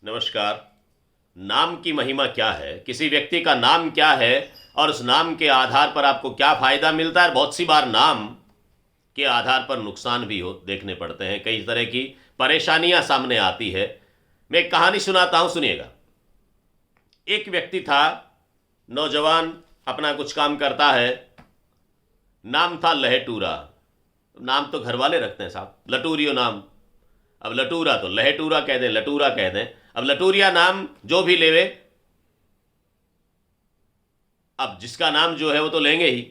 नमस्कार। नाम की महिमा क्या है, किसी व्यक्ति का नाम क्या है और उस नाम के आधार पर आपको क्या फ़ायदा मिलता है। बहुत सी बार नाम के आधार पर नुकसान भी हो देखने पड़ते हैं, कई तरह की परेशानियां सामने आती है। मैं एक कहानी सुनाता हूं, सुनिएगा। एक व्यक्ति था, नौजवान, अपना कुछ काम करता है। नाम था लहेटूरा। नाम तो घर वाले रखते हैं साहब, लटूरियो नाम। अब लटूरा तो लहेटूरा कह दें, लटूरा कह दें। अब लटूरिया नाम जो भी लेवे, अब जिसका नाम जो है वो तो लेंगे ही,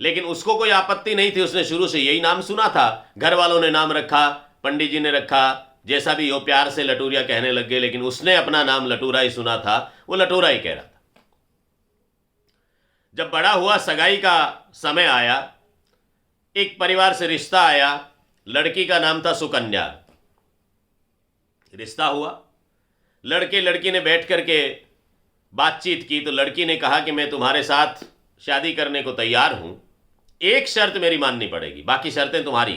लेकिन उसको कोई आपत्ति नहीं थी। उसने शुरू से यही नाम सुना था, घर वालों ने नाम रखा, पंडित जी ने रखा, जैसा भी हो, प्यार से लटूरिया कहने लग गए। लेकिन उसने अपना नाम लटूरा ही सुना था, वो लटूरा ही कह रहा था। जब बड़ा हुआ, सगाई का समय आया, एक परिवार से रिश्ता आया। लड़की का नाम था सुकन्या। रिश्ता हुआ, लड़के लड़की ने बैठ करके बातचीत की तो लड़की ने कहा कि मैं तुम्हारे साथ शादी करने को तैयार हूं, एक शर्त मेरी माननी पड़ेगी, बाकी शर्तें तुम्हारी।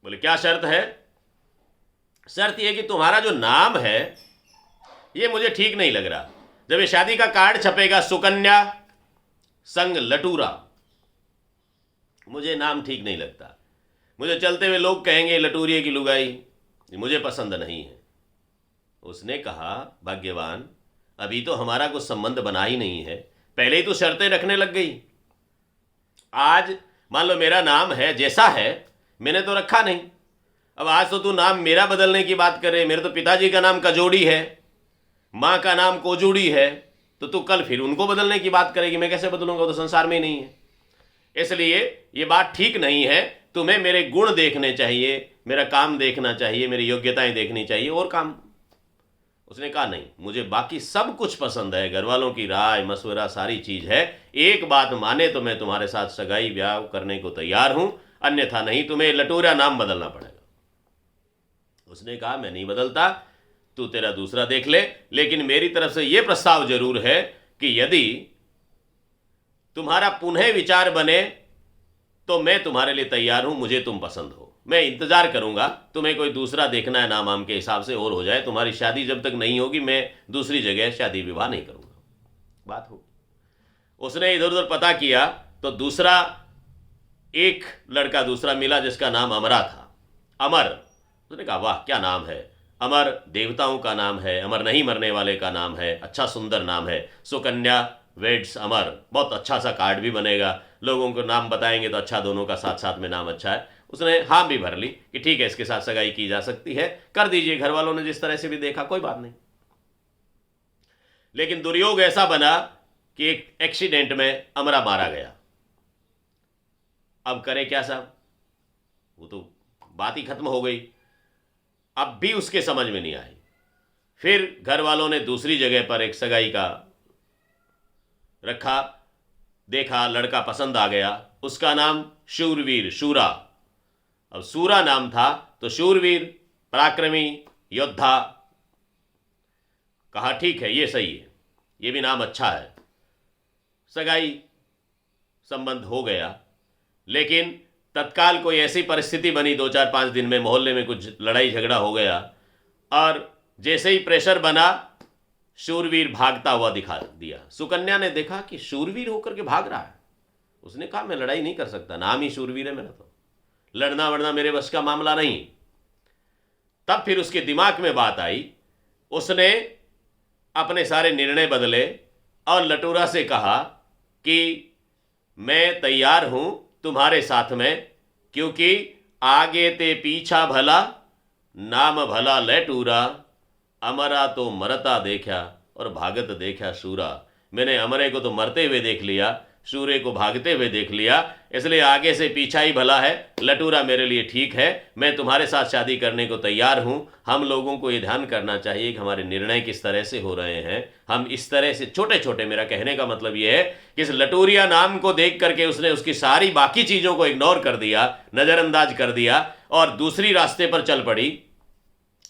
बोले क्या शर्त है? शर्त यह कि तुम्हारा जो नाम है ये मुझे ठीक नहीं लग रहा। जब ये शादी का कार्ड छपेगा सुकन्या संग लटूरा, मुझे नाम ठीक नहीं लगता। मुझे चलते हुए लोग कहेंगे लटूरिये की लुगाई, मुझे पसंद नहीं है। उसने कहा भाग्यवान, अभी तो हमारा कुछ संबंध बना ही नहीं है, पहले ही तो शर्तें रखने लग गई। आज मान लो मेरा नाम है जैसा है, मैंने तो रखा नहीं। अब आज तो तू नाम मेरा बदलने की बात करे। मेरे तो पिताजी का नाम कजोड़ी है, माँ का नाम कोजूड़ी है, तो तू कल फिर उनको बदलने की बात करेगी। मैं कैसे बदलूंगा? वो तो संसार में ही नहीं है। इसलिए ये बात ठीक नहीं है। तुम्हें मेरे गुण देखने चाहिए, मेरा काम देखना चाहिए, मेरी योग्यताएं देखनी चाहिए, और काम। उसने कहा नहीं, मुझे बाकी सब कुछ पसंद है, घर वालों की राय मशवरा सारी चीज है। एक बात माने तो मैं तुम्हारे साथ सगाई ब्याह करने को तैयार हूं, अन्यथा नहीं, तुम्हें लटूरा नाम बदलना पड़ेगा। उसने कहा मैं नहीं बदलता, तू तेरा दूसरा देख ले, लेकिन मेरी तरफ से यह प्रस्ताव जरूर है कि यदि तुम्हारा पुनः विचार बने तो मैं तुम्हारे लिए तैयार हूं, मुझे तुम पसंद हो। मैं इंतजार करूंगा, तुम्हें कोई दूसरा देखना है नाम वाम के हिसाब से और हो जाए। तुम्हारी शादी जब तक नहीं होगी मैं दूसरी जगह शादी विवाह नहीं करूंगा। बात हो, उसने इधर उधर पता किया तो दूसरा एक लड़का दूसरा मिला जिसका नाम अमरा था, अमर। उसने कहा वाह क्या नाम है, अमर देवताओं का नाम है, अमर नहीं मरने वाले का नाम है, अच्छा सुंदर नाम है। सुकन्या वेड्स अमर, बहुत अच्छा सा कार्ड भी बनेगा, लोगों को नाम बताएंगे तो अच्छा, दोनों का साथ साथ में नाम अच्छा है। उसने हाँ भी भर ली कि ठीक है, इसके साथ सगाई की जा सकती है, कर दीजिए। घर वालों ने जिस तरह से भी देखा, कोई बात नहीं। लेकिन दुर्योग ऐसा बना कि एक एक्सीडेंट में अमरा मारा गया। अब करे क्या साहब? वो तो बात ही खत्म हो गई। अब भी उसके समझ में नहीं आई। फिर घर वालों ने दूसरी जगह पर एक सगाई का रखा, देखा, लड़का पसंद आ गया। उसका नाम शूरवीर, शूरा। अब सूरा नाम था तो शूरवीर, पराक्रमी, योद्धा। कहा ठीक है, ये सही है, ये भी नाम अच्छा है। सगाई संबंध हो गया, लेकिन तत्काल कोई ऐसी परिस्थिति बनी 2-4-5 दिन में, मोहल्ले में कुछ लड़ाई झगड़ा हो गया, और जैसे ही प्रेशर बना, शूरवीर भागता हुआ दिखा दिया। सुकन्या ने देखा कि शूरवीर होकर के भाग रहा है। उसने कहा मैं लड़ाई नहीं कर सकता, नाम ही शूरवीर है मेरा, तो लड़ना वड़ना मेरे बस का मामला नहीं। तब फिर उसके दिमाग में बात आई, उसने अपने सारे निर्णय बदले और लटूरा से कहा कि मैं तैयार हूं तुम्हारे साथ में, क्योंकि आगे ते पीछा भला, नाम भला लटूरा, अमरा तो मरता देखा और भागत देखा शूरा। मैंने अमरे को तो मरते हुए देख लिया, शूरे को भागते हुए देख लिया, इसलिए आगे से पीछा ही भला है। लटूरा मेरे लिए ठीक है, मैं तुम्हारे साथ शादी करने को तैयार हूं। हम लोगों को ये ध्यान करना चाहिए कि हमारे निर्णय किस तरह से हो रहे हैं। हम इस तरह से छोटे छोटे, मेरा कहने का मतलब ये है कि इस लटूरिया नाम को देख करके उसने उसकी सारी बाकी चीज़ों को इग्नोर कर दिया, नज़रअंदाज कर दिया और दूसरी रास्ते पर चल पड़ी।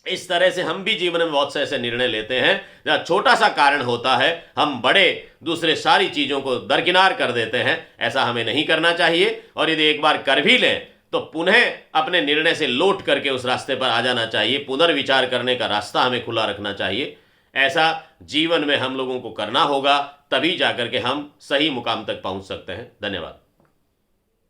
इस तरह से हम भी जीवन में बहुत से ऐसे निर्णय लेते हैं जहाँ छोटा सा कारण होता है, हम बड़े दूसरे सारी चीज़ों को दरकिनार कर देते हैं। ऐसा हमें नहीं करना चाहिए, और यदि एक बार कर भी लें तो पुनः अपने निर्णय से लौट करके उस रास्ते पर आ जाना चाहिए। पुनर्विचार करने का रास्ता हमें खुला रखना चाहिए। ऐसा जीवन में हम लोगों को करना होगा, तभी जाकर के हम सही मुकाम तक पहुंच सकते हैं। धन्यवाद।